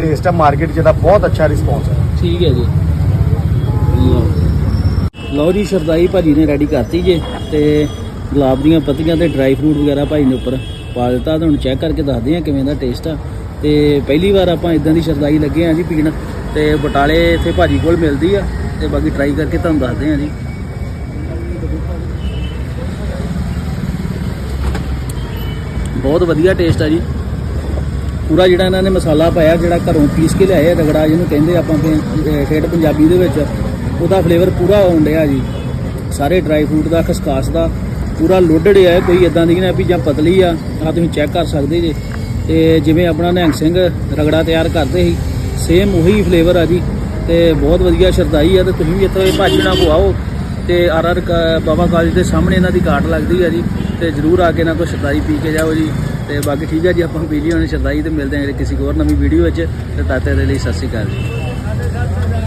Taste ਹੈ market ਜਿਹਦਾ ਬਹੁਤ ਅੱਛਾ ਰਿਸਪੌਂਸ ਹੈ। ਠੀਕ ਹੈ ਜੀ। ਲਓ ਜੀ ਸ਼ਰਦਾਈ ਭਾਜੀ ਨੇ ਰੈਡੀ ਕਰਤੀ ਜੇ ਤੇ ਗੁਲਾਬ ਦੀਆਂ ਪੱਤੀਆਂ ਤੇ ਡਰਾਈ ਫਰੂਟ ਵਗੈਰਾ ਭਾਈ ਨੇ ਉੱਪਰ ਪਾ ਦਿੱਤਾ। ਤੁਹਾਨੂੰ ਚੈੱਕ ਕਰਕੇ ਦੱਸਦੇ ਆ ਕਿਵੇਂ ਦਾ ਟੇਸਟ ਆ। ਤੇ ਪਹਿਲੀ ਵਾਰ ਆਪਾਂ ਇਦਾਂ ਦੀ ਸ਼ਰਦਾਈ ਲੱਗੇ ਆ ਜੀ ਪੀਣ ਤੇ ਬਟਾਲੇ ਇੱਥੇ ਭਾਜੀ ਕੋਲ ਮਿਲਦੀ ਆ ਤੇ ਬਾਕੀ ਟਰਾਈ ਕਰਕੇ ਤੁਹਾਨੂੰ ਦੱਸਦੇ ਆ ਜੀ। ਬਹੁਤ ਵਧੀਆ ਟੇਸਟ ਆ ਜੀ। ਪੂਰਾ ਜਿਹੜਾ ਇਹਨਾਂ ਨੇ ਮਸਾਲਾ ਪਾਇਆ ਜਿਹੜਾ ਘਰੋਂ ਪੀਸ ਕੇ ਲਿਆਏ ਰਗੜਾ ਜਿਹਨੂੰ ਕਹਿੰਦੇ ਆਪਾਂ ਠੇਠ ਪੰਜਾਬੀ ਦੇ ਵਿੱਚ, ਉਹਦਾ ਫਲੇਵਰ ਪੂਰਾ ਆਉਣ ਡਿਆ ਜੀ। ਸਾਰੇ ਡਰਾਈ ਫਰੂਟ ਦਾ ਖਸਖਾਸ ਦਾ ਪੂਰਾ ਲੋਡਡ ਆ। ਕੋਈ ਇਦਾਂ ਦੀ ਨਾ ਵੀ ਜਾਂ ਪਤਲੀ ਆ ਤੁਸੀਂ ਚੈੱਕ ਕਰ ਸਕਦੇ ਜੇ। ਤੇ ਜਿਵੇਂ ਆਪਣਾ ਨਿਹੰਗ ਸਿੰਘ ਰਗੜਾ ਤਿਆਰ ਕਰਦੇ ਸੀ ਸੇਮ ਉਹੀ ਫਲੇਵਰ ਆ ਜੀ। ਤੇ ਬਹੁਤ ਵਧੀਆ ਸ਼ਰਦਾਈ ਆ। ਤੇ ਤੁਸੀਂ ਵੀ ਇੱਥੋਂ ਭਾਜੀ ਨਾਲ ਖਵਾਓ ਤੇ ਆਰ ਬਾਬਾ ਕਾਲਜ ਦੇ ਸਾਹਮਣੇ ਇਹਨਾਂ ਦੀ ਕਾਟ ਲੱਗਦੀ ਆ ਜੀ। ਤੇ ਜ਼ਰੂਰ ਆ ਕੇ ਇਹਨਾਂ ਕੋਲ ਸ਼ਰਦਾਈ ਪੀ ਕੇ ਜਾਓ ਜੀ। ਤੇ ਬਾਕੀ ਠੀਕ ਆ ਜੀ, ਆਪਾਂ ਪੀ ਲਈ ਹੁਣ ਸ਼ਰਦਾਈ ਤੇ ਮਿਲਦੇ ਹਾਂ ਕਿਸੇ ਹੋਰ ਨਵੀਂ ਵੀਡੀਓ ਵਿੱਚ। ਤੇ ਤਦ ਤੱਕ ਦੇ ਲਈ ਸਤਿ ਸ਼੍ਰੀ ਅਕਾਲ ਜੀ।